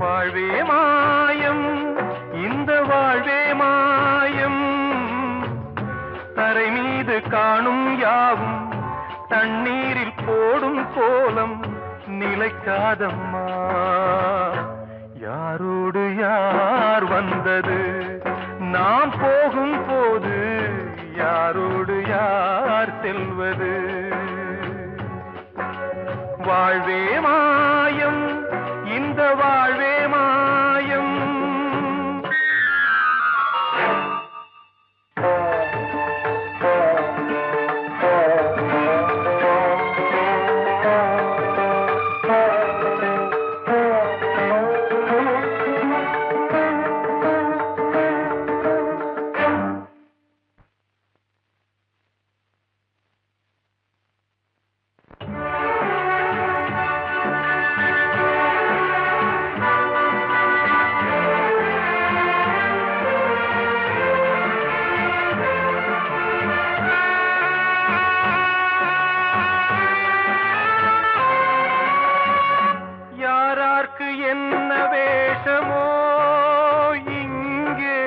வாழ்வே மாயம், இந்த வாழ்வே மாயம். தரை மீது காணும் யாவும் தண்ணீரில் போடும் கோலம் நிலைக்காதம்மா. யாரோடு யார் வந்தது நாம் போகும் போது, யாரோடு யார் செல்வது? வாழ்வே மாயம், இந்த வாழ்வே மாயம். என்ன வேஷமோ இங்கே,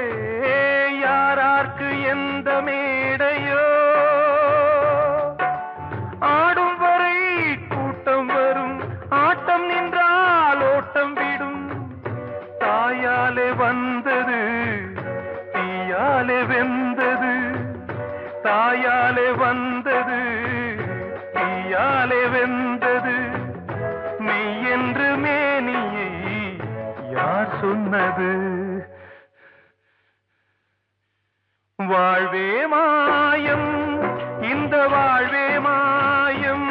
யாரார்க்கு எந்த மேடையோ, ஆடும் வரை கூட்டம் வரும், ஆட்டம் நின்றால் ஓட்டம் விடும். தாயாலே வந்தது தீயாலே வெந்தது, தாயாலே வந்தது தீயாலே வெந்தது. மெய் என்று மேனியை யார் சொன்னது? வாழ்வே மாயம், இந்த வாழ்வே மாயம்.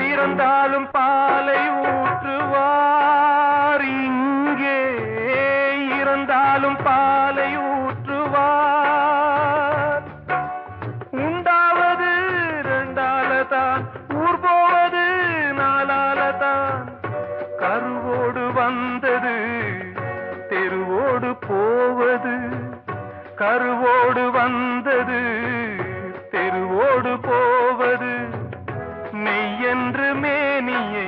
இறந்தாலும் பாலை ஊற்றுவார் இங்கே, இறந்தாலும் பாலை ஊற்றுவார். உண்டாவது ரெண்டாலதான், ஊர் போவது நாலாலதான். கருவோடு வந்தது தெருவோடு போவது, கருவோடு வந்தது தெருவோடு போவது. மெய் என்று மேனியை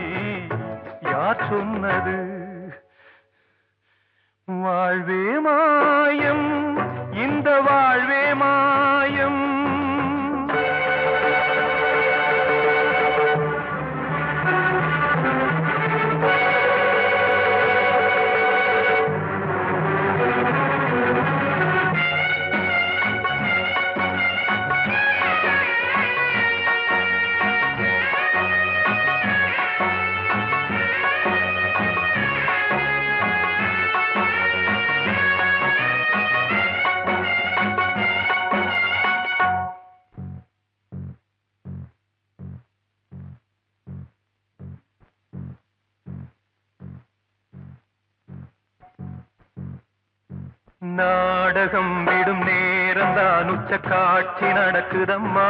யார் சொன்னது? வாழ்வே மாயம், இந்த வாழ்வே மாயம். நாடகம் விடும் நேரம்தான் உச்ச காட்சி நடக்குதம்மா.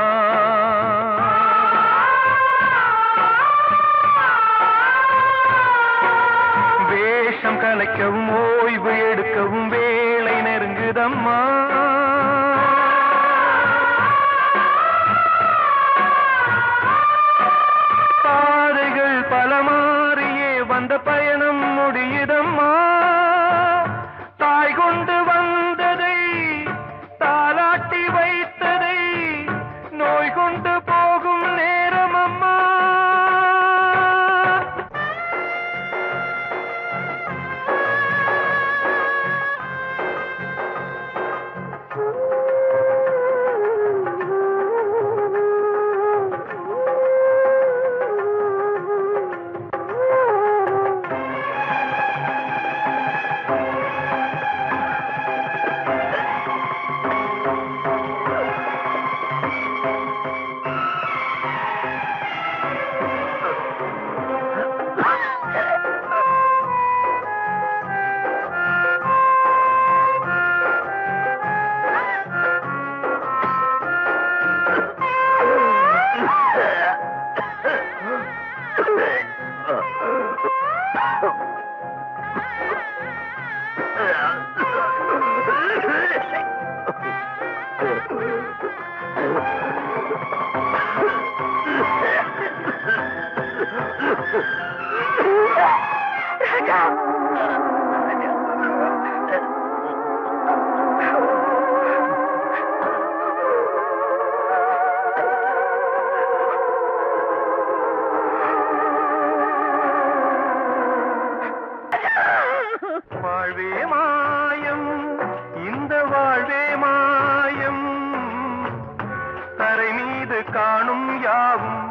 வேஷம் கலைக்கவும் ஓய்வு எடுக்கவும் வேளை நெருங்குதம்மா. பாதைகள் பல மாறியே வந்த பயணம் முடியுதம்மா. தாய் கொண்டு வந்ததை தாலாட்டி வைத்ததை நோய் கொண்டு போகும் யாவும்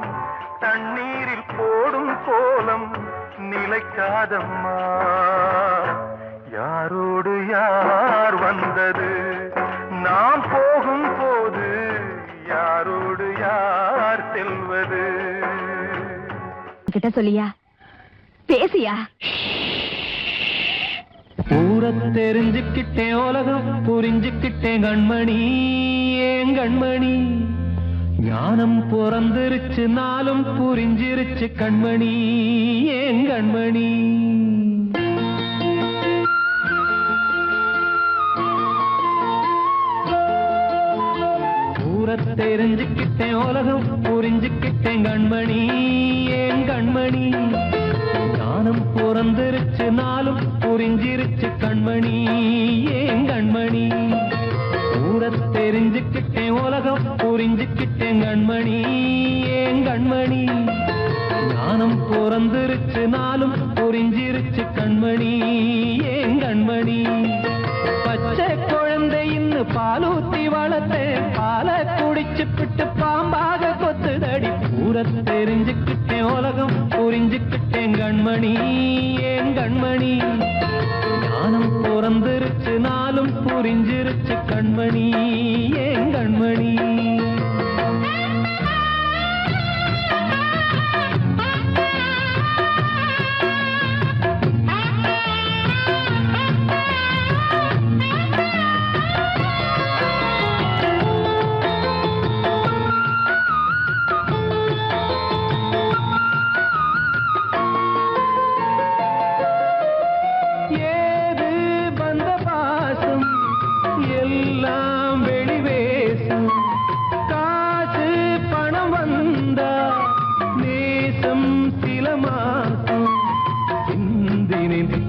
தண்ணீரில் போடும் கோலம் நிலைக்காதம்மா. யாரோடு யார் வந்தது நாம் போகும் போது, யாரோடு யார் செல்வது? கிட்ட சொல்லியா, பேசியா? ஊரை தெரிஞ்சுக்கிட்டேன், உலகம் புரிஞ்சுக்கிட்டேன் கண்மணி, ஏன் கண்மணி. ஞானம் பிறந்திருச்சு, நாளும் புரிஞ்சிருச்சு கண்மணி, ஏன் கண்மணி. ஊரை தெரிஞ்சுக்கிட்டேன், உலகம் புரிஞ்சுக்கிட்டேன் கண்மணி, ஏன் கண்மணி. ஞானம் பிறந்திருச்சு, நாளும் புரிஞ்சிருச்சு கண்மணி, ஏன் கண்மணி. ஊரை தெரிஞ்சுக்கிட்டேன், உலகம் புரிஞ்சுக்கிட்டேன் கண்மணி, ஏன் கண்மணி. ஞானம் பிறந்திருச்சு, நாளும் புரிஞ்சிருச்சு கண்மணி, ஏன் கண்மணி. பச்சை குழந்தை இன்னும் பாலூத்தி வளர்த்தேன், பாலை குடிச்சு பிட்டு பாம்பாக கொத்துதடி. ஊரை தெரிஞ்சுக்கிட்டேன், உலகம் புரிஞ்சுக்கிட்டேன் கண்மணி, ஏன் கண்மணி. ஞானம் பிறந்திருச்சு, நாளும் புரிஞ்சிருச்சு கண்மணி, ஏன் கண்மணி.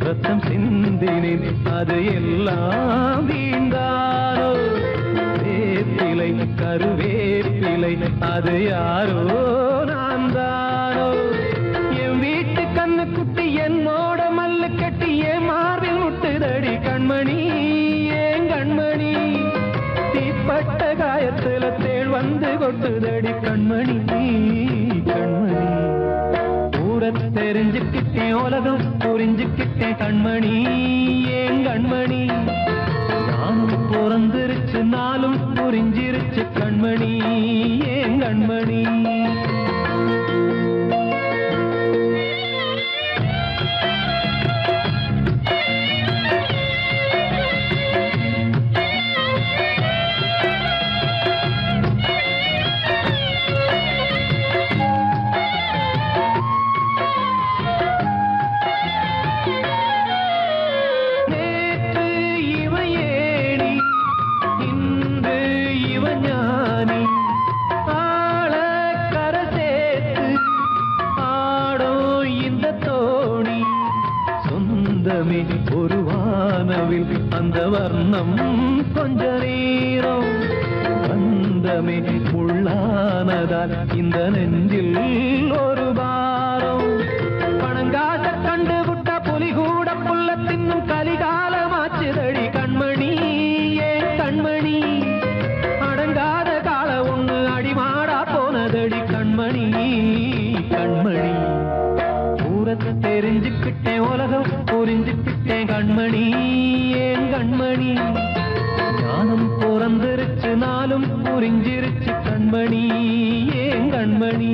ரத்தம் சிந்தினேன், அது எல்லாம் வீண்டானோ. வேப்பிலை கருவேப்பிலை, அது யாரோ நான் தானோ. என் வீட்டு கண்ணு குட்டி என்னோட மல்லு கட்டி என் மார்பில் முட்டுதடி கண்மணி, ஏன் கண்மணி. தீப்பட்ட காயத்துல தேள் வந்து கொட்டுதடி கண்மணி, கண்மணி. ஊரை தெரிஞ்சுக்கிட்டேன், உலகம் புரிஞ்சுக்கிட்டேன் கண்மணி, ஏன் கண்மணி. ஞானம் பிறந்திருச்சு, நாளும் புரிஞ்சிருச்சு கண்மணி, ஏன் கண்மணி. ஒரு வானவில் அந்த வர்ணம் கொஞ்ச நேரம் பந்தமே உள்ளானதால் இந்த நெஞ்சில் ஒரு பாரம். பணங்காச கண்டு விட்ட புலி கூட புல்ல தின்னும் கலிகாலமாச்சுதடி கண்மணி, ஏன் கண்மணி. அடங்காத கால ஒண்ணு அடிமாடா போனதடி கண்மணி, கண்மணி. ஊரை தெரிஞ்சுக்கிட்டேன், உலகம் புரிஞ்சுக்கிட்டேன் கண்மணி, ஏன் கண்மணி. ஞானம் பிறந்திருச்சு, நாளும் புரிஞ்சிருச்சு கண்மணி, ஏன் கண்மணி.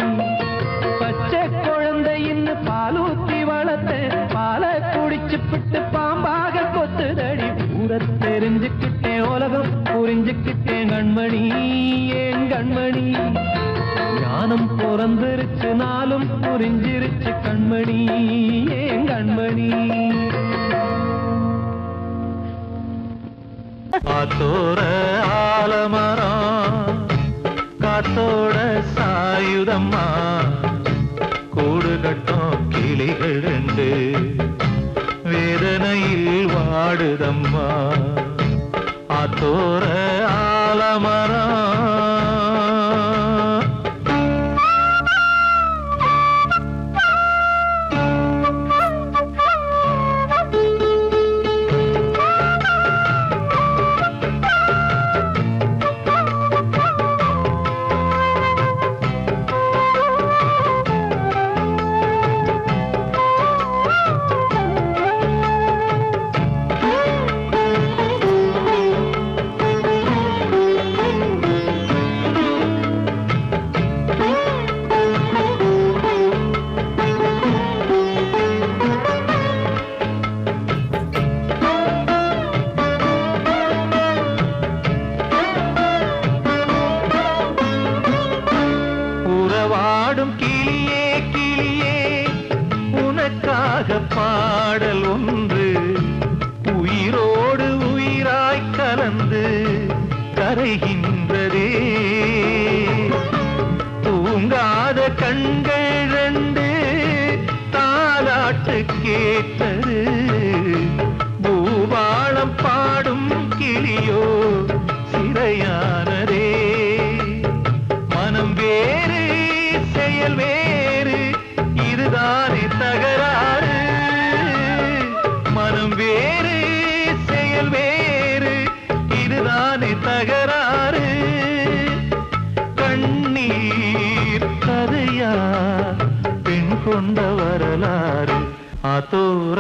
பச்சை குழந்தை இன்னும் பாலூத்தி வளர்த்தேன், பாலை குடிச்சு பிட்டு பாம்பாக கொத்துதடி. ஊரை தெரிஞ்சுக்கிட்டேன், உலகம் புரிஞ்சுக்கிட்டேன் கண்மணி, ஏன் கண்மணி. ஞானம் பிறந்திருச்சு, நாளும் புரிஞ்சிருச்சு கண்மணி, ஏன் கண்மணி. காத்தோர ஆலமரம் காத்தோட சாயுதம்மா, கூடு கட்டும் கிளிகள் ரெண்டு வேதனையில் வாடுதம்மா. ஆத்தோர ஆலமரம் பாடும் கிளியே கிளியே உனக்காக பாடல் ஒன்று உயிரோடு உயிராய் கலந்து கரைகின்றதே. தூங்காத கண்கள் ரெண்டு தாலாட்டு கேட்டது. பூபாளம் பாடும் கிளியோ சிறையானதே. மனம் வேறு செயல் வேறு இதுதானே தகராறு. மனம் வேறு செயல் வேறு இதுதானே தகராறு. கண்ணீர் கதையா பெண் கொண்ட வரலாறு. ஆத்தோர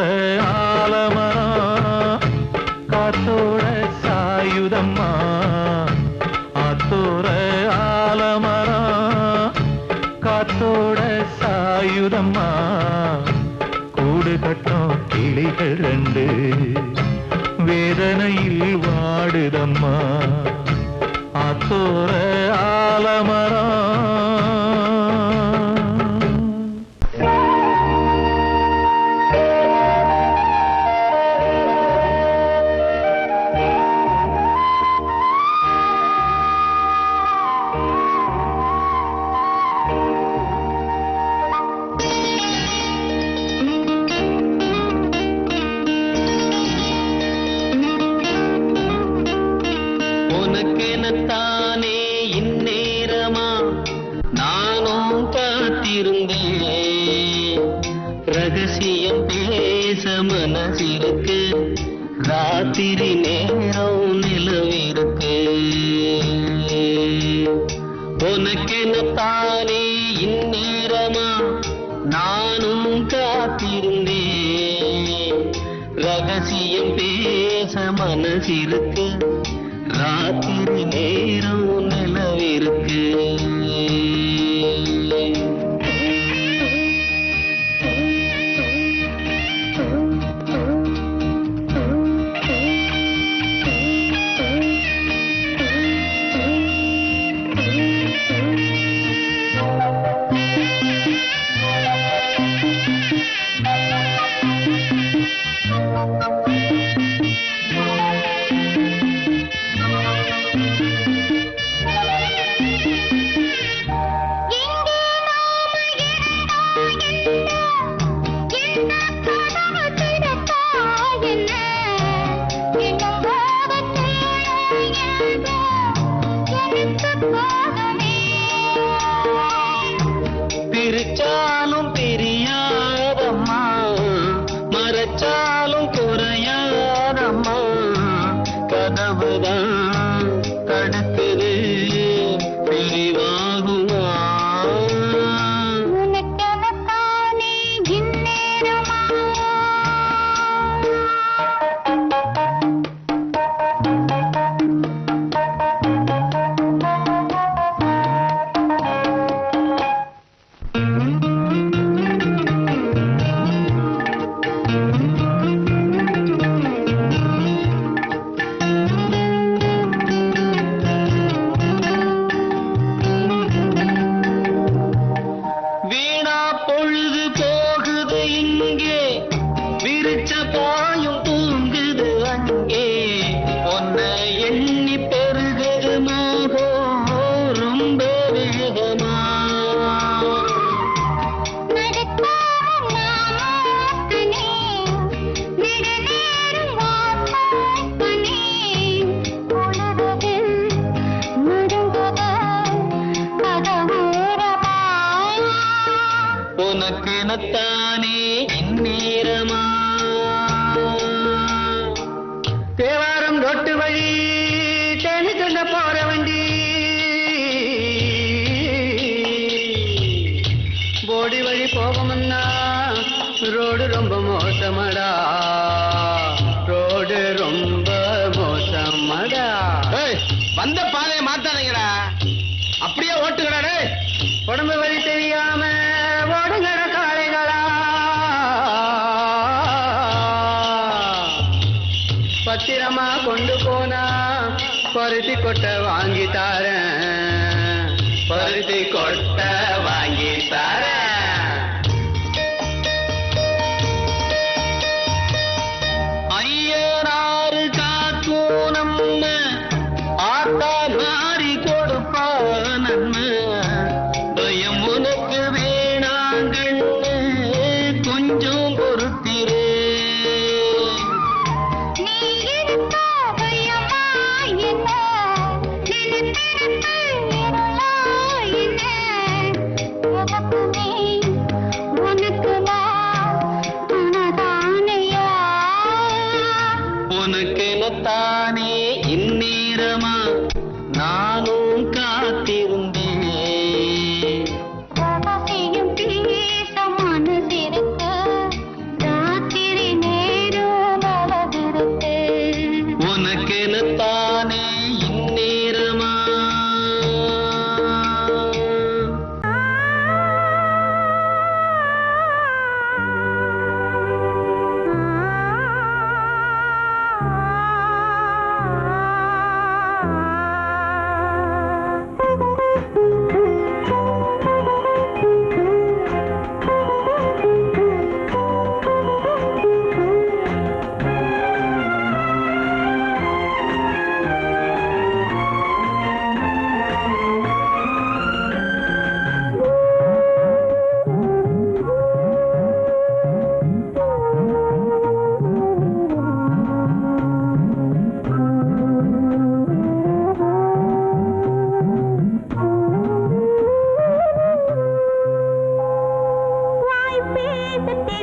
ஆலமரம் காத்தோட சாயுதம்மா. ஆத்தோர ஆலமரம் காத்தோட சாயுதம்மா. கூடு கட்டும் கிளிகள் ரெண்டு வேதனையில் வாடுதம்மா. ஆத்தோர ஆலமரம். உனக்கெனத்தானே இந்நேரமா நானும் காத்திருந்தேன். ரகசியம் பேச மனசிருக்கு ராத்திரி நேரம் நிலவிருக்கு. உனக்கெனத்தானே இந்நேரமா நானும் காத்திருந்தேன். ரகசியம் பேச மனசிருக்கு ராத்திரி நேரம் நிலவிருக்கு. பிரிச்சாலும் பிரியாதம்மா மறைச்சாலும் குறையாதம்மா. கதவுதான் தடுக்குது பிரிவாகுமா. உனக்கெனத்தானே இந்நேரமா. வீணா பொழுது போகுது இங்கே விரிச்ச பாயும் தூங்குது அங்கே. உன்னை எண்ணி பெருகுது மோகம் ரொம்ப வேகமா. உனக்கெனத்தானே இந்நேரமா. தேவாரம் ரொட்டு வழி தேனி சொல்ல போற வண்டி. போடி வழி போகமுன்னா ரோடு ரொம்ப மோசமடா. ரோடு ரொம்ப மோசமடா. வந்த பாதையை மாத்தாதீங்கடா. அப்படியே ஓட்டுக்கடா. உடம்பு வழி தெரியாம ஓடுங்கட காளைகளா. பத்திரமா கொண்டு போனா பருத்தி கொட்டை வாங்கி தாரேன். பருத்தி கொட்டை வாங்கி தாரேன்.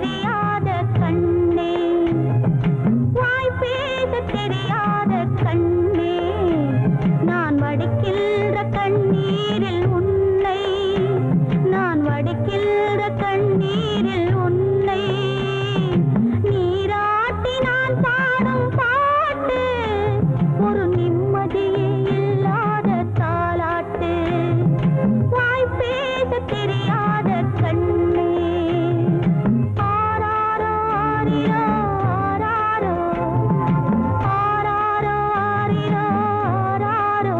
தெரியாத கண்ணே, வாய் பேச தெரியாத கண்ணே, நான் வடிக்கின்ற கண்ணீரில் உன்னை, நான் வடிக்கின்ற கண்ணீரில் உன்னை, நீராட்டி நான் பாடும் பாட்டு ஒரு நிம்மதியே இல்லாத தாலாட்டு, வாய் பேச தெரியாத கண்ணே. ஆராரோ ஆரிரோ ஆராரோ, ஆராரோ ஆரிரோ ஆராரோ.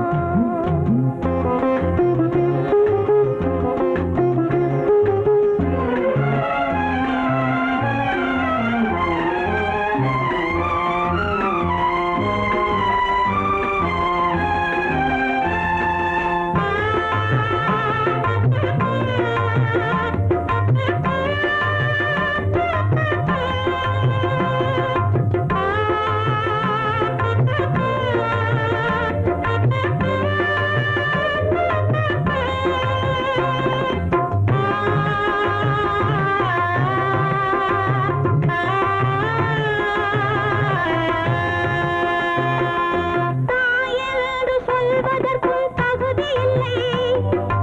தாயென்று சொல்வதற்கும் தகுதி இல்லை,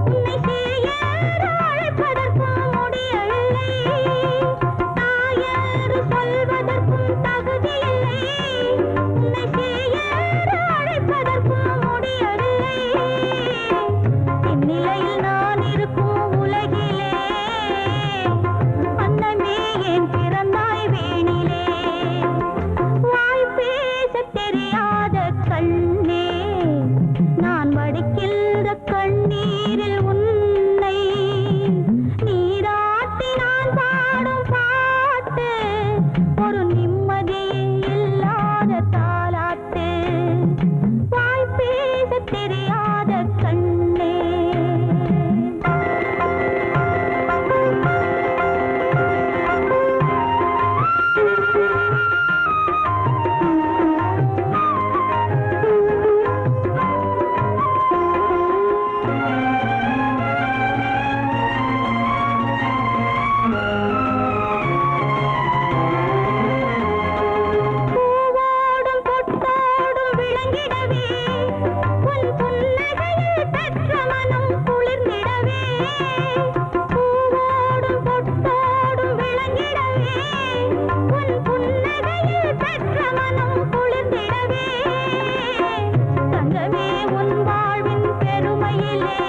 உன்னை சேயென்று அழைப்பதற்கும் முடியவில்லை. தாயென்று சொல்வதற்கும் தகுதி இல்லை, உன்னை சேயென்று அழைப்பதற்கும் முடியவில்லை. இந்நிலையில் நான் இருக்கும் உலகிலே அன்னமே ஏன் பிறந்தாய் வேணிலே, வாய் பேச தெரியாத கண்ணே, நான் வடிக்கின்ற கண்ணீரில் உன்னை, நீராட்டி நான் பாடும் பாட்டு ஒரு நிம்மதியே இல்லாத தாலாட்டு, வாய் பேச தெரியாத கண்ணே. பூவோடும் பொட்டோடும் விளங்கிடவே, உன் புன்னகையில் பெற்ற மனம் குளிர்ந்திடவே, பூவோடும் பொட்டோடும் விளங்கிடவே, உன் புன்னகையில் பெற்ற மனம் குளிர்ந்திடவே, தங்கமே உன் வாழ்வின் பெருமையிலே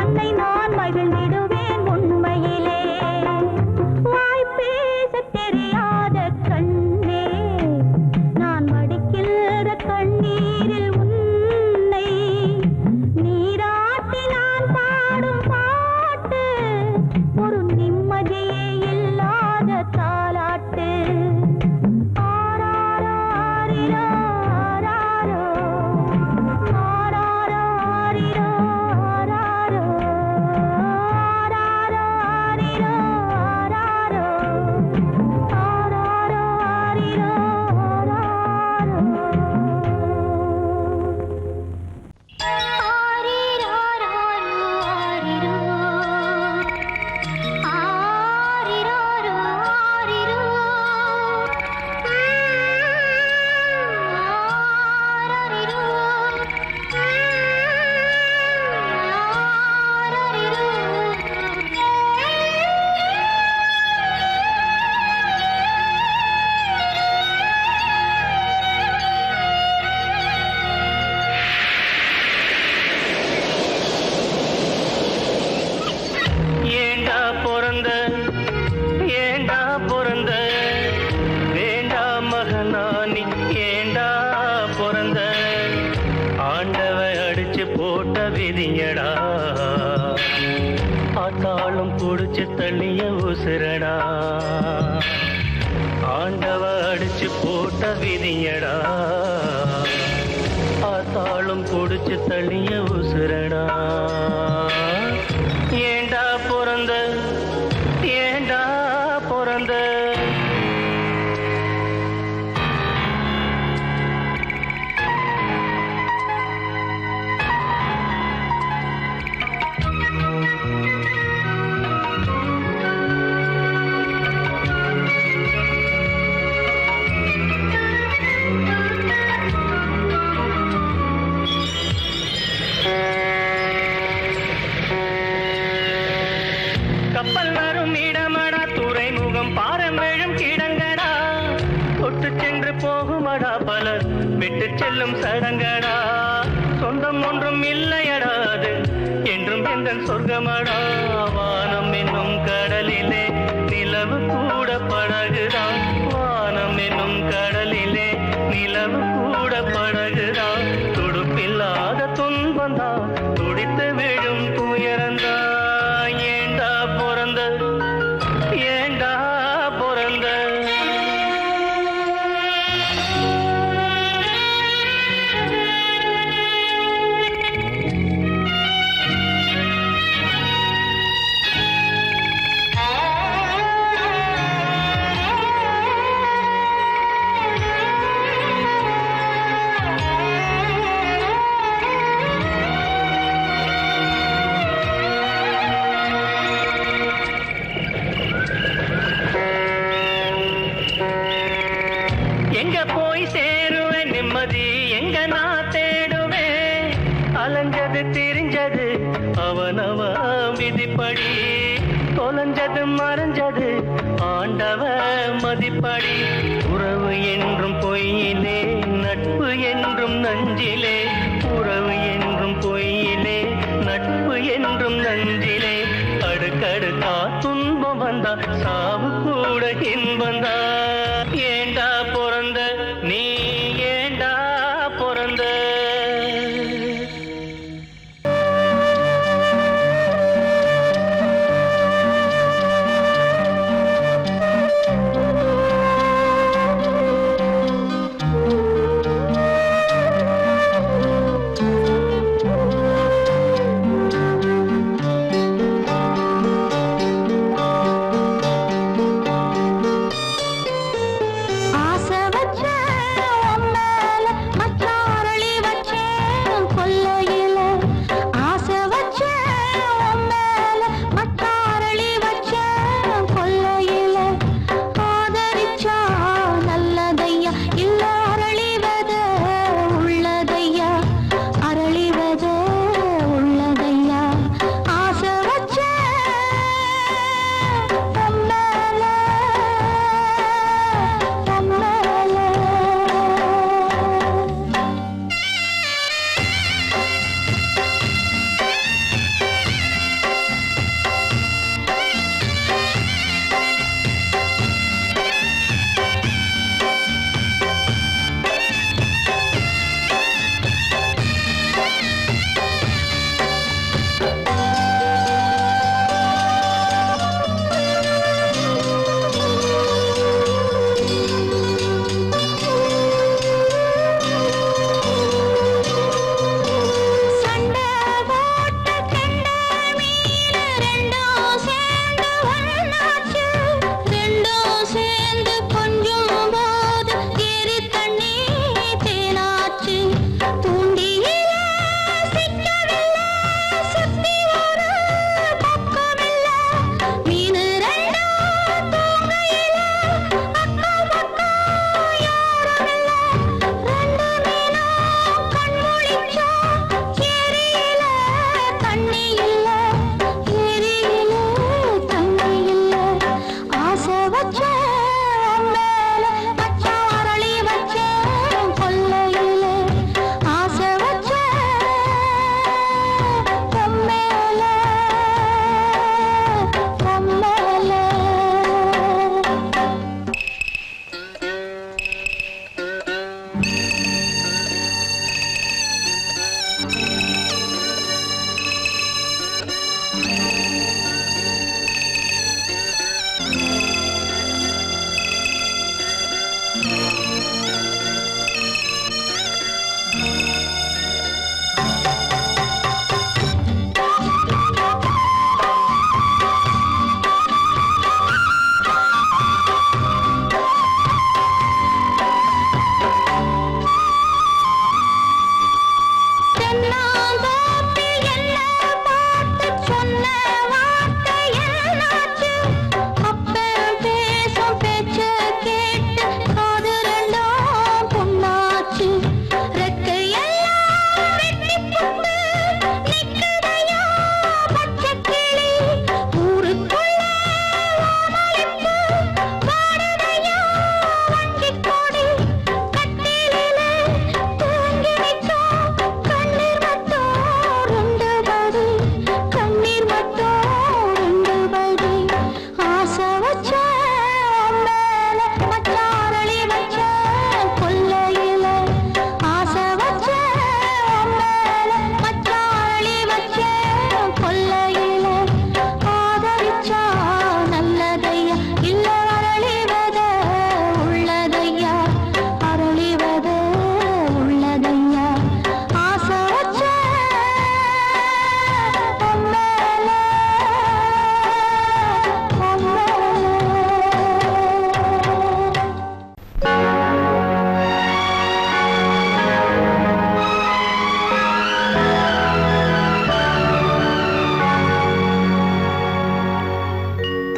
அன்னை நான் மகிழ்ந்திடுவேன் உண்மையிலே, வாய் பேச தெரியாத கண்ணே, நான் வடிக்கின்ற கண்ணீரில் உன்னை, நீராட்டி நான் பாடும் பாட்டு ஒரு நிம்மதியே இல்லாத தாலாட்டு. ஆராரோ ஆரிரோ ஆராரோ, ஆராரோ ஆரிரோ ஆராரோ, ஆராரோ ஆரிரோ ஆராரோ, ஆராரோ ஆரிரோ ஏண்டா பிறந்த ஏண்டா பிறந்த வேண்டா மகனானி ஏண்டா பிறந்த ஆண்டவ அடிச்சு போட்ட விதியடா ஆத்தாளும் புடிச்சு தள்ளிய உசுரடா ஆண்டவ அடிச்சு போட்ட விதியடா ஆத்தாளும் புடிச்சு தள்ளிய உசுரடா ஏண்டா பிறந்த ஏண்டா பிறந்த கப்பல் வரும் இடமடா துறைமுகம் பாரம்பெழும் கிடங்கடா தொட்டு சென்று போகுமடா பலர் விட்டு செல்லும் சடங்கடா சொந்தம் ஒன்றும் இல்லையடா அது என்றும் எங்கள் சொர்க்கமடா வானம் என்னும் கடலிலே நிலவு கூட படகுதான் வானம் என்னும் கடலிலே நிலவு கூட படகுதான் துடுப்பில்லாத துன்பந்தான் துடித்து விழும் துயரந்தா ஏண்டா பிறந்த ஏண்டா பிறந்த எங்க போய் சேருவேன் நிம்மதி எங்க நான் தேடுவேன் அலைஞ்சது திரிஞ்சது அவனவ விதிப்படி தொலைஞ்சது மறைஞ்சது ஆண்டவ மதிப்படி உறவு என்றும் பொய்யிலே நட்பு என்றும் நஞ்சிலே உறவு என்றும் பொய்யிலே நட்பு என்றும் நஞ்சிலே அடுக்கடுக்கா துன்பம் வந்தா சாவு கூட இன்பந்தா ஏண்டா பிறந்த நீ ஏண்டா பிறந்த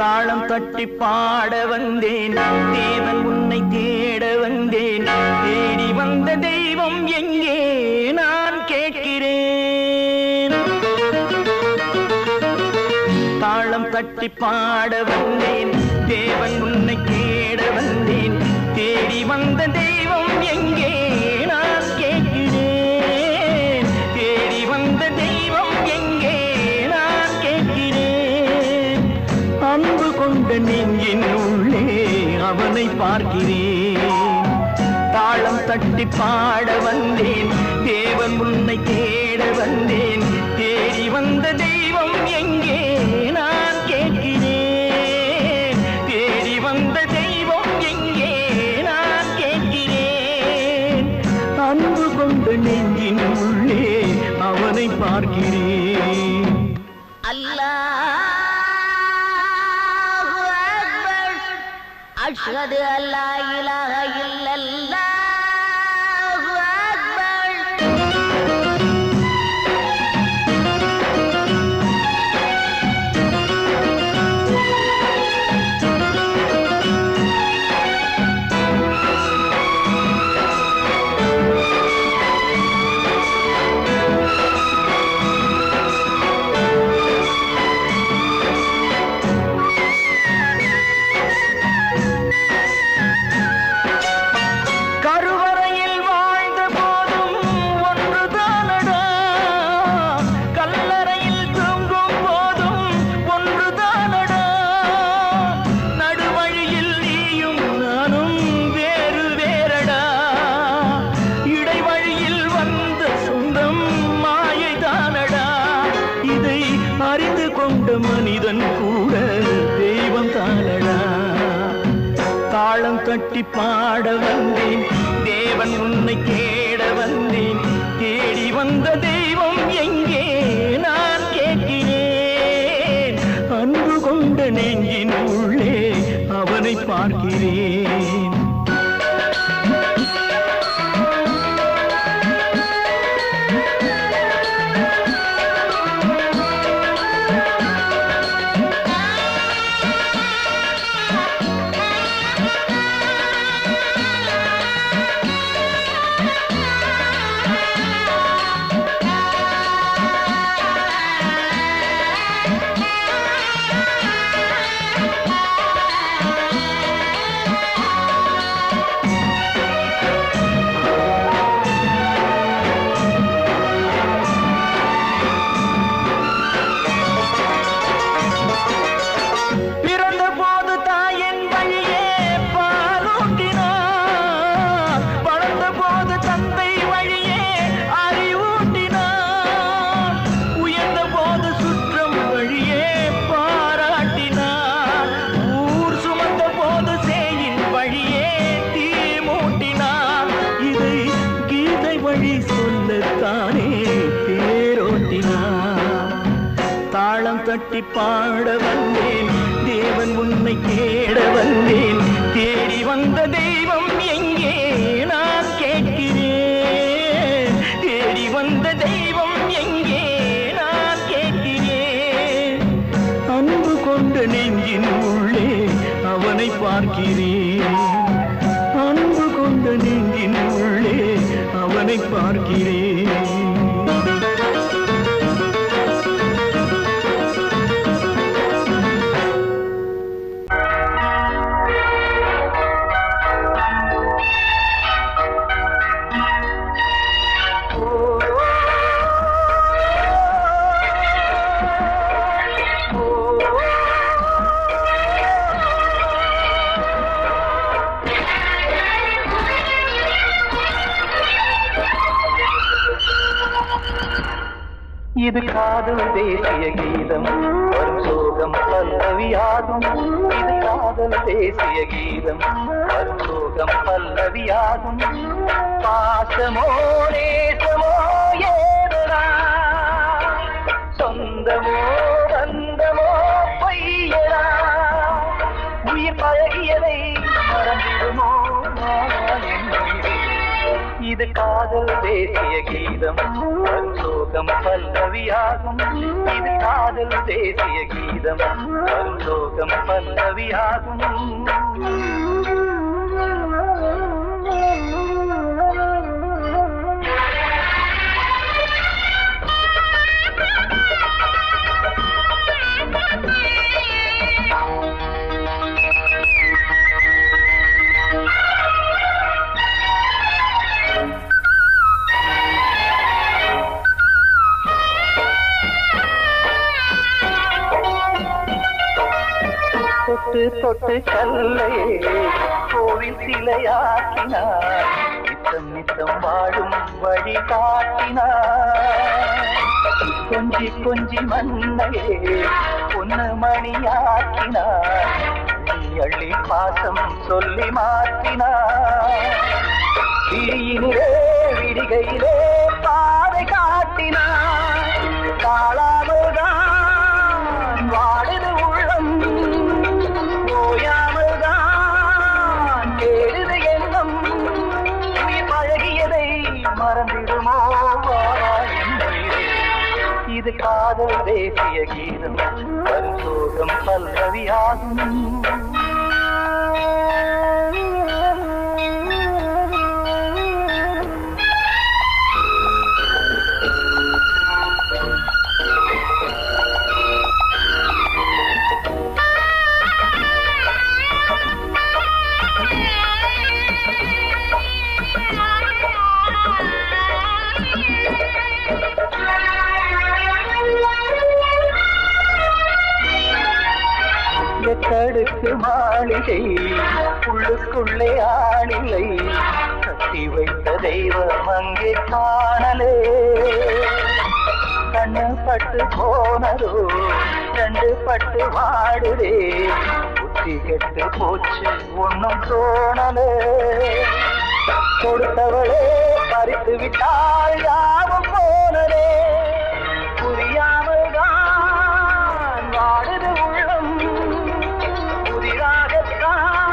தாளம் தட்டி பாட வந்தேன் தேவன் உன்னை தேட வந்தேன் தேடி வந்த தெய்வம் எங்கே நான் கேட்கிறேன் தாளம் தட்டி பாட வந்தேன் தேவன் உன்னை தேட வந்தேன் தேடி வந்த தெய்வம் எங்கே நான் கேட்கிறேன் தேடி வந்த தெய்வம் எங்கே நான் கேட்கிறேன் அன்பு கொண்ட நெஞ்சின் உள்ளே அவனை பார்க்கிறேன் தாளம் தட்டி பாட வந்தேன் தேவன் உன்னை தேட வந்தேன் தேடி வந்த தெய்வம் எங்கே நான் கேட்கிறேன் தேடி வந்த தெய்வம் எங்கே நான் கேட்கிறேன் அன்பு கொண்ட நெஞ்சின் உள்ளே அவனை பார்க்கிறேன் அல்லாஹு அக்பர் அஷ்ஹது அல்லா இலாஹ இல்லல்லாஹு அக்பர் கருவறையில் வாழ்ந்த போதும் ஒன்றுதானடா கல்லறையில் தூங்கும் போதும் ஒன்றுதானடா நடுவழியில் நீயும் நானும் வேறு வேறடா இடைவழியில் வந்த சொந்தம் மாயைதானடா இதை அறிந்து கொண்ட மனிதன் கூட தெய்வம் தானடா தாளம் தட்டி பாட வந்தேன் தேவன் உன்னை தேட வந்தேன் தேடி வந்த தெய்வம் எங்கே நான் கேட்கிறேன் அன்பு கொண்ட நெஞ்சின் உள்ளே அவனை பார்க்கிறேன் பிறந்த போது தாயின் வழியே பாலூட்டினார் வளர்ந்த போது தந்தை வழியே அறிவூட்டினார் உயர்ந்த போது சுற்றம் வழியே பாராட்டினார் ஊர் சுமந்த போது சேயின் வழியே தீ மூட்டினார் இதை கீதை வழி சொல்லத்தானே தேரோட்டினார் தாளம் தட்டி பாட வந்தேன் தேவன் உன்னை தேட வந்தேன் தேடி வந்த தெய்வம் எங்கே நான் கேட்கிறேன் தேடி வந்த தெய்வம் எங்கே நான் கேட்கிறேன் அன்பு கொண்ட நெஞ்சின் உள்ளே அவனை பார்க்கிறேன் அன்பு கொண்ட நெஞ்சின் உள்ளே அவனை பார்க்கிறேன் இது காதல் தேசிய கீதம் வரும் சோகம் பல்லவியாகும் இது காதல் தேசிய கீதம் வரும் சோகம் பல்லவியாகும் பாசமோ நேசமோ ஏதனா சொந்தமோ பந்தமோ பொய்யனா உயிர் பழகியதை மறந்திடுமோ இது காதல் தேசிய கீதம் வரும் சோகம் பல்லவியாகும் இது காதல் தேசிய கீதம் வரும் சோகம் பல்லவியாகும் தொட்டு தொட்டு கல்லையே கோவில் சிலையாக்கினார் நித்தம் நித்தம் வாழும் வழி காட்டினார் கொஞ்சி கொஞ்சி மண்ணையே பொன்னு மணியாக்கினார் அள்ளி பாசம் சொல்லி மாற்றினார் தீயினிலே விடிகையிலே பாதை காட்டினார் காளாமல்தான் வாடுது உள்ளம் ஓயாமல்தான் கேடுது எண்ணம் உயிர் பழகியதை மறந்திடுமோ இது காதல் தேசிய கீதம் வரும் சோகம் பல்லவியாகும் கடுக்கு மாளிகை உள்ளுக்குள்ளே ஆணிலை கட்டி வைத்த தெய்வம் அங்கே காணலே கண்ணு பட்டு போனதோ ரெண்டு பட்டு வாடுதே புத்தி கெட்டு போச்சு ஒன்னும் தோணலே கொடுத்தவளே பறித்து விட்டால் யாவும் போனதே புரியாமல் தான் வாடுது உள்ளம் புதிராகத்தான்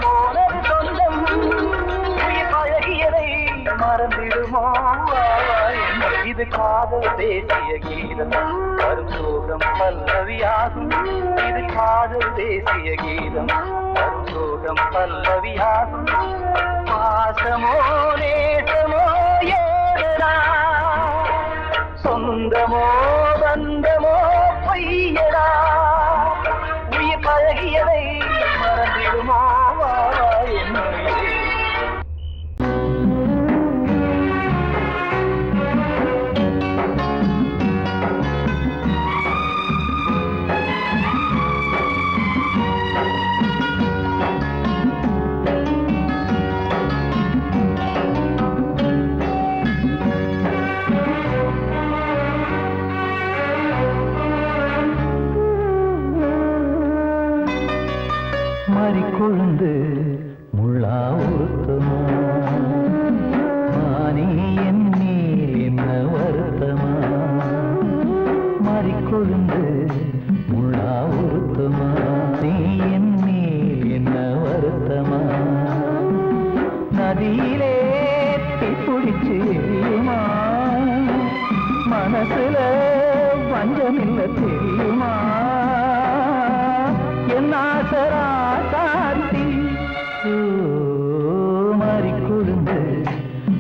போனது சொந்தம் உயிர் பழகியதை மறந்திடுமோ இது காதல் தேசிய கீதம் வரும் சோகம் பல்லவியாகும் இது காதல் தேசிய கீதம் வரும் சோகம் பல்லவியாகும் பாசமோ நேசமோ ஏதா சொந்தமோ பந்தமோ பொய்யடா உயிர் பழகியதை மறந்திடுமோ என்னுயிரே கொழுந்து முள்ளா உருத்தமா மானே என் மேல் என்ன வருத்தமா மாறிக்கொழுந்து முள்ளா உருத்தமா நீ என் மேல் என்ன வருத்தமா நதியிலே பிடிச்சு எரியுமா மனசுல வஞ்சமில்ல தெரியுமா என் ஆசரா காட்டி மாறிக்கொழுந்து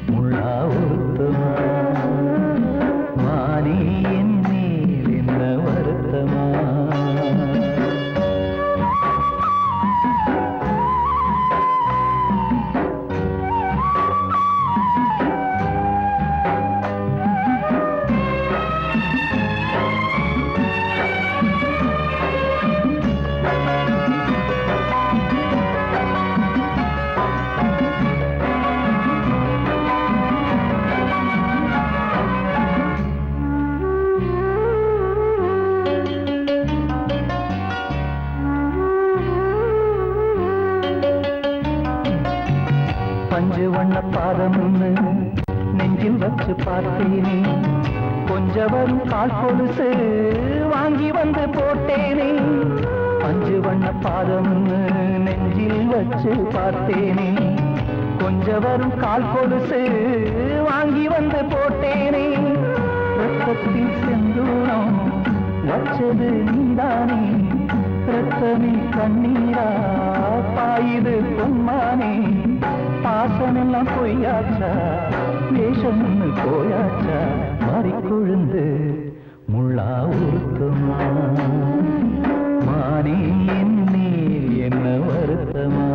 முள்ளா உருத்தமா மானே என் மேல் என்ன வருத்தமா பஞ்சு வண்ண பாதம்னு நெஞ்சில் வச்சு பார்த்தேனே கொஞ்சம் வரும் கால் கொலுசு வாங்கி வந்து போட்டேனே பஞ்சு வண்ண பாதம்னு நெஞ்சில் வச்சு பார்த்தேனே கொஞ்ச வரும் கால் கொலுசு வாங்கி வந்து போட்டேனே ரத்தத்தில் செந்தூரம் வச்சது நீதானே ரத்தமே கண்ணீரா பாயுது பொன்மானே பாசமெல்லாம் பொய்யாச்சா வேஷம்னு போயாச்சா மாறி கொழுந்து முள்ளா உருத்தமா மானே என் மேல் என்ன வருத்தமா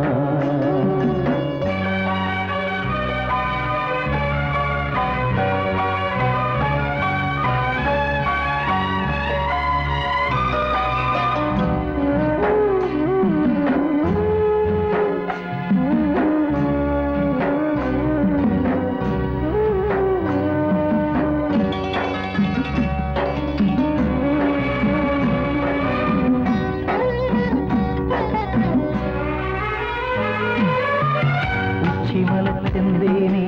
செந்தேனே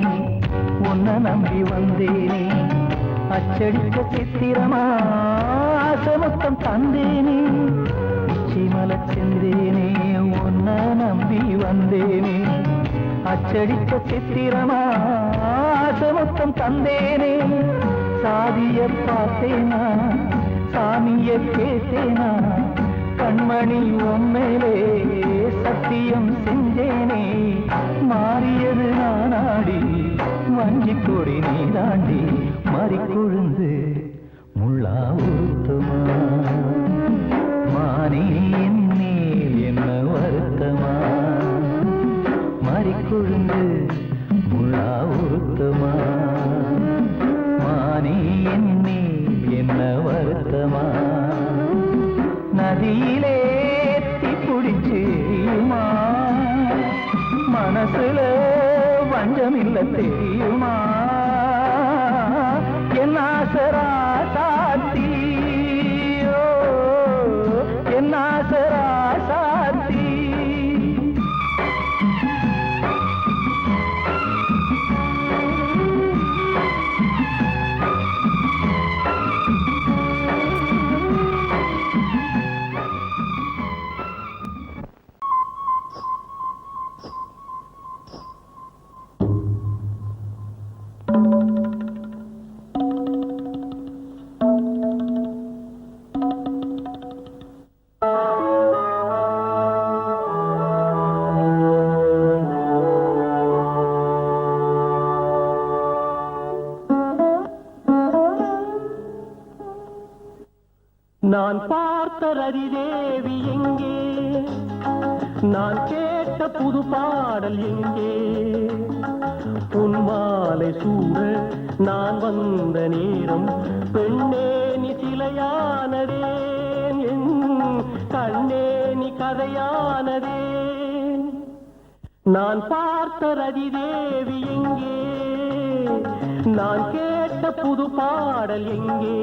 உன்னை நம்பி வந்தேனே அச்சடிக்க சித்திரமா ஆசமொத்தம் தந்தேனே உச்சிமல செந்தேனே உன்னை நம்பி வந்தேனே அச்சடிக்க சித்திரமா ஆசமொத்தம் தந்தேனே சாதிய பார்த்தேனா சாமிய கேட்டேனா கண்மணி உம்மேலே சத்தியம் செஞ்சேனே மாறியது நானாடி வஞ்சி கொடி நீதாண்டி மாறி கொழுந்து முள்ளா உருத்தமா மானே என் மேல் என்ன வருத்தமா மாறி கொழுந்து முள்ளா உருத்தமா மானே என் மேல் என்ன வருத்தமா நதியிலே பிடிச்சியுமா மனசுல வஞ்சமில்ல தெரியுமா என்ன ஆசரா சாத்தியோ என்ன ஆசரா சாத்தி நான் பார்த்த ரதிதேவி எங்கே நான் கேட்ட புது பாடல் எங்கே உன் மாலை சூட நான் வந்த நேரம் பெண்ணே நீ சிலையானதே கண்ணே நீ கதையானதே நான் பார்த்த ரதிதேவி எங்கே நான் கேட்ட புது பாடல் எங்கே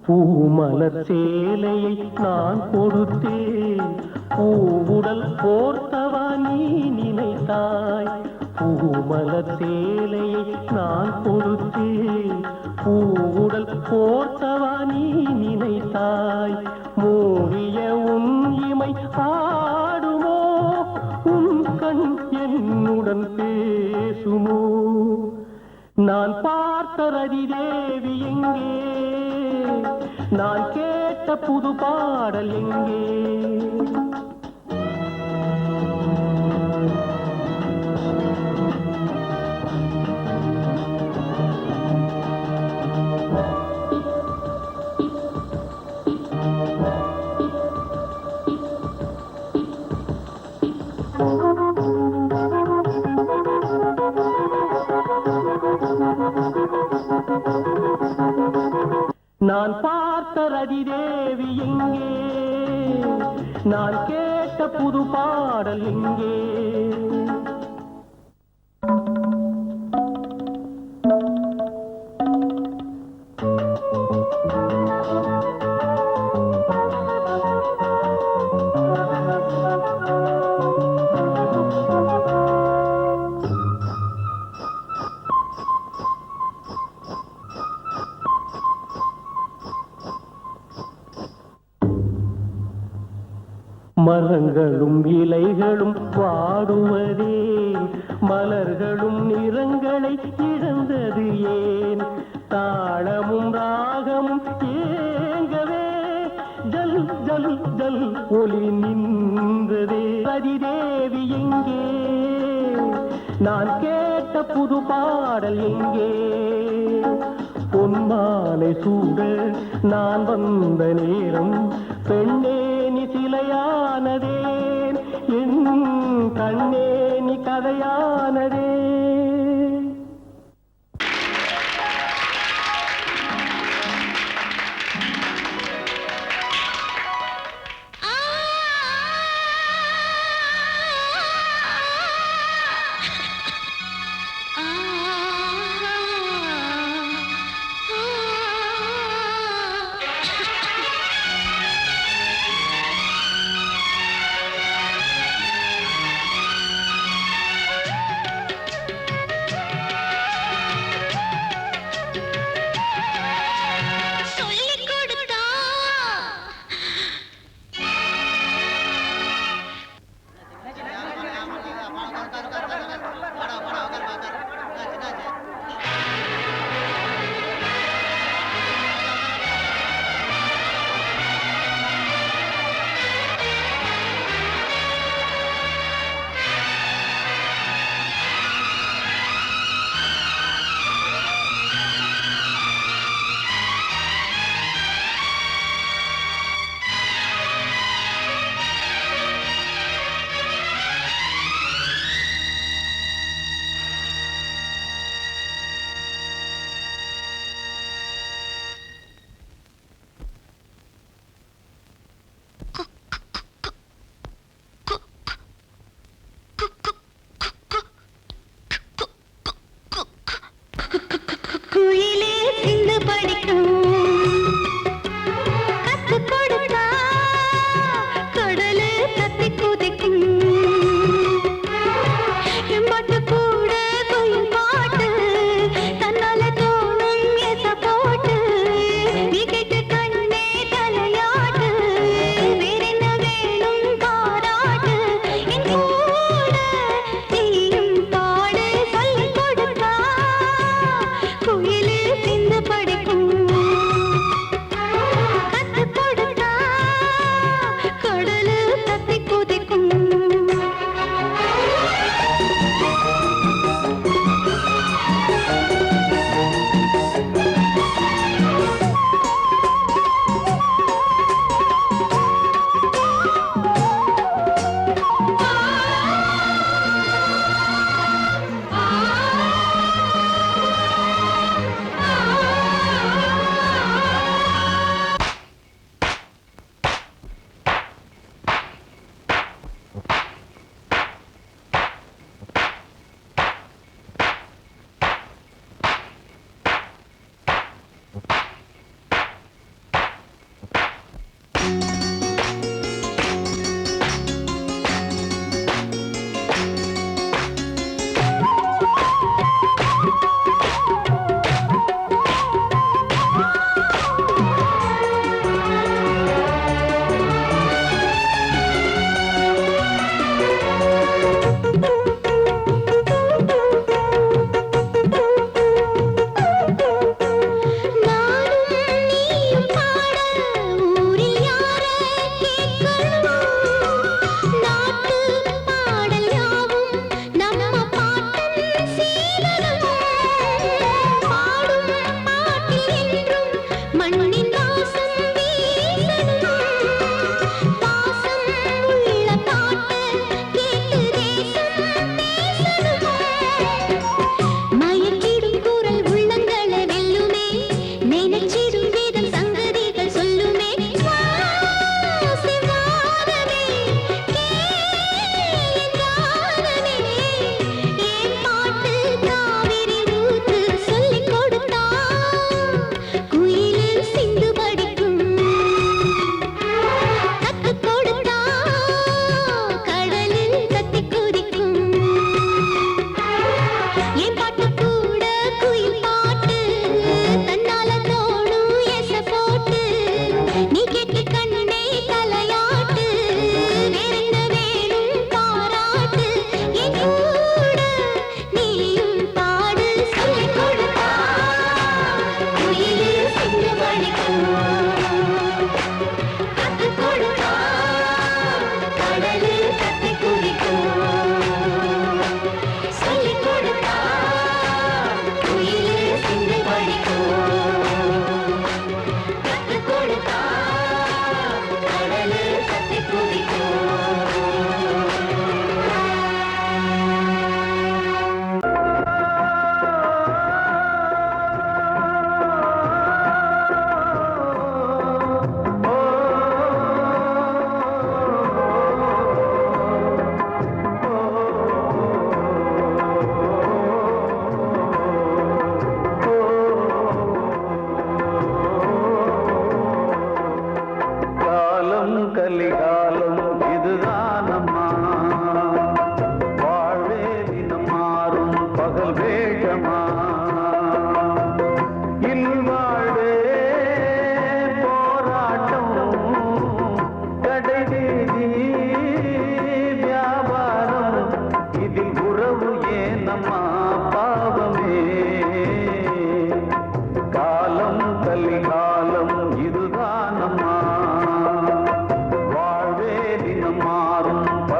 பூமலர் சேலையை நான் கொடுத்தேன் பூவுடல் போர்த்தவா நீ நினைத்தாய் பூமலர் சேலையை நான் கொடுத்தேன் பூவுடல் போர்த்தவா நீ நினைத்தாய் மூடிய உன் இமை ஆடுமோ உன் கண் என்னுடன் பேசுமோ நான் பார்த்த ரதிதேவி எங்கே நான் கேட்ட புது பாடல் எங்கே நான் பார்த்த ரதிதேவி எங்கே நான் கேட்ட புது பாடல் எங்கே மரங்களும் இலைகளும் வாடுவதே, மலர்களும் நிறங்களை இழந்தது ஏன்? தாளமும் ராகமும் ஏங்கவே ஜல் ஜல் ஜல் ஒளி நின்றதே. அதிதேவி எங்கே? நான் கேட்ட புது பாடல் எங்கே? பொன்மாலை சூட நான் வந்த நேரம் பெண்ணே நீ சிலையானதேன், என் கண்ணே நீ கதையானதே.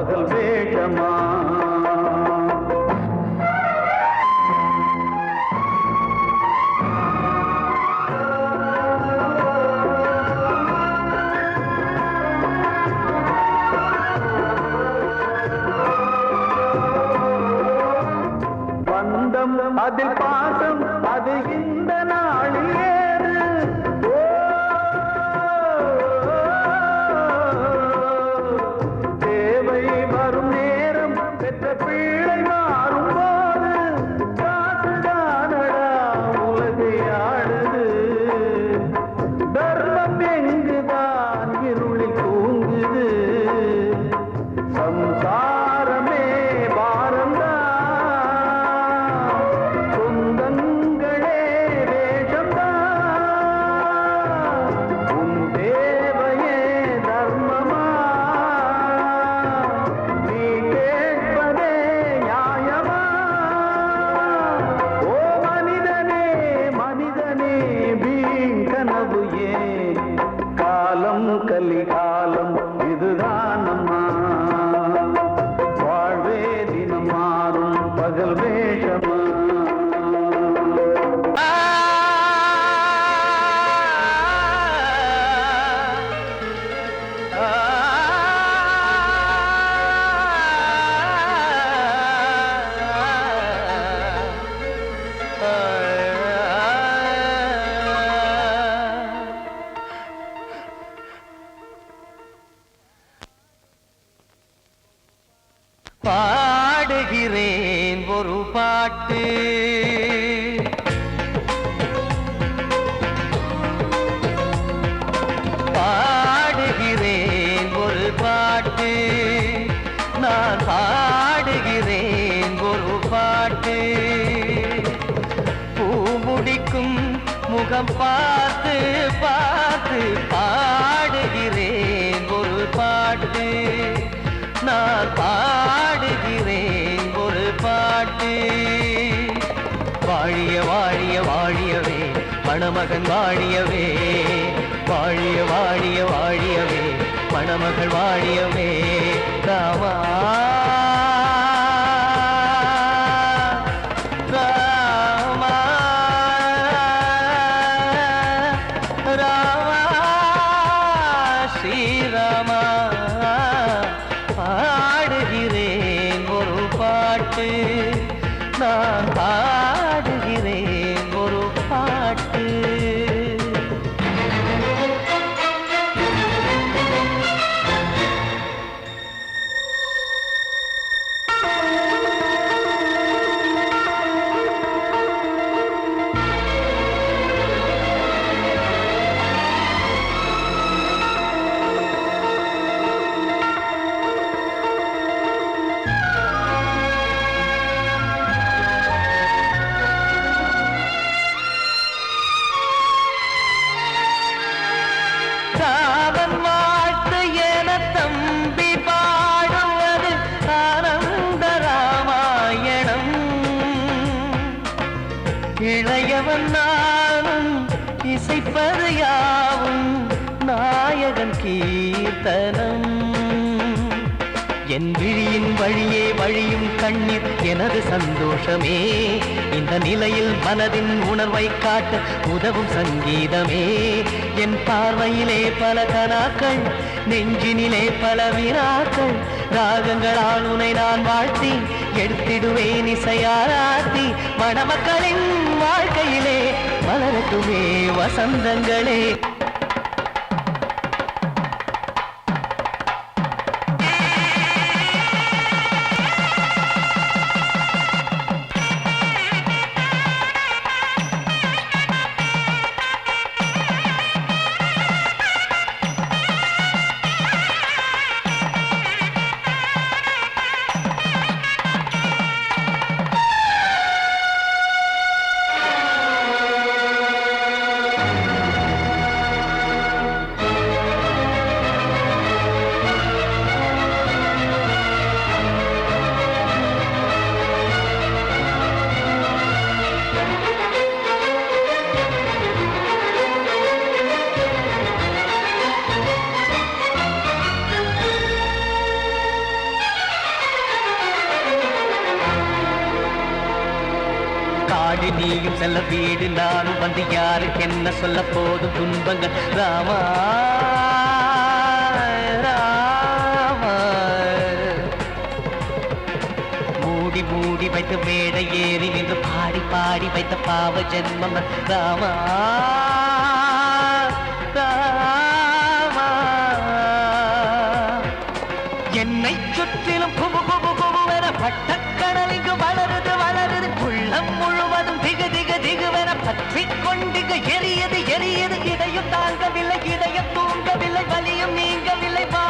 பகல் வேஷமா பந்தம் அதில் பாசம் அது இந்த நாளில் ஏது தேவை வரும் நேரம் பெற்ற பிள்ளை மாறும் போது காசுதானடா உலகை ஆடுது தர்மம் எங்குதான் இருளில் தூங்குது சம்சாரமே பாரந்தா சொந்தங்களே வேஷம்தான் உன் தேவையே தர்மமா நீ கேட்பதே நியாயமா ஓ மனிதனே மனிதனே வீண் கனவு ஏன் காலம் கலிகாலம் இதுதான் அம்மா வாழ்வே தினம் மாறும் பகல் வேஷமா பாடுகிறேன் ஒரு பாட்டு பாடுகிறேன் ஒரு பாட்டு நான் பாடுகிறேன் ஒரு பாட்டு பூ முடிக்கும் முகம் பார்த்து பார்த்து பாடுகிறேன் ஒரு பாட்டு நான் பாடுகிறேன் ஒரு பாட்டு வாழிய வாழிய வாழியவே மணமகன் வாழியவே வாழிய வாழிய வாழியவே மணமகள் வாழியவே ராமா ராமா ராமா ஸ்ரீராமா பாடுகிறேன் ஒரு பாட்டு நான் பாடுகிறேன் ஒரு பாட்டு காவன் வாழ்த்து என தம்பி பாடுவது ஆனந்த ராமாயணம் இளையவன் நானும் இசைப்பது யாவும் நாயகன் கீர்த்தனம் என் விழியின் வழியே வழியும் கண்ணீர் எனது சந்தோஷமே இந்த நிலையில் மனதின் உணர்வை காட்ட உதவும் சங்கீதமே என் பார்வையிலே பல கனாக்கள் நெஞ்சினிலே பல வினாக்கள் ராகங்களால் உனை நான் வாழ்த்தி எடுத்திடுவேன் இசையாராத்தி மணமக்களின் வாழ்க்கையிலே மலரட்டுமே வசந்தங்களே வாடி நீயும் செல்ல வீடு நானும் வந்து யாருக்கு என்ன சொல்ல போதும் துன்பங்கள் ராமா ராமா மூடி மூடி வைத்த மேடை ஏறி நின்று பாடி பாடி வைத்த பாவ ஜென்மம் ராமா ராமா என்னை சுற்றிலும் குபு குபு குபுவென பட்டக்கடல் இங்கு வளருது வளருது உள்ளம் முழுவதும் திகு திகு திகுவென பற்றி கொண்டு எரியது எரியது இதையும் தாங்கவில்லை இதயம் தூங்கவில்லை வலியும் நீங்கவில்லை வா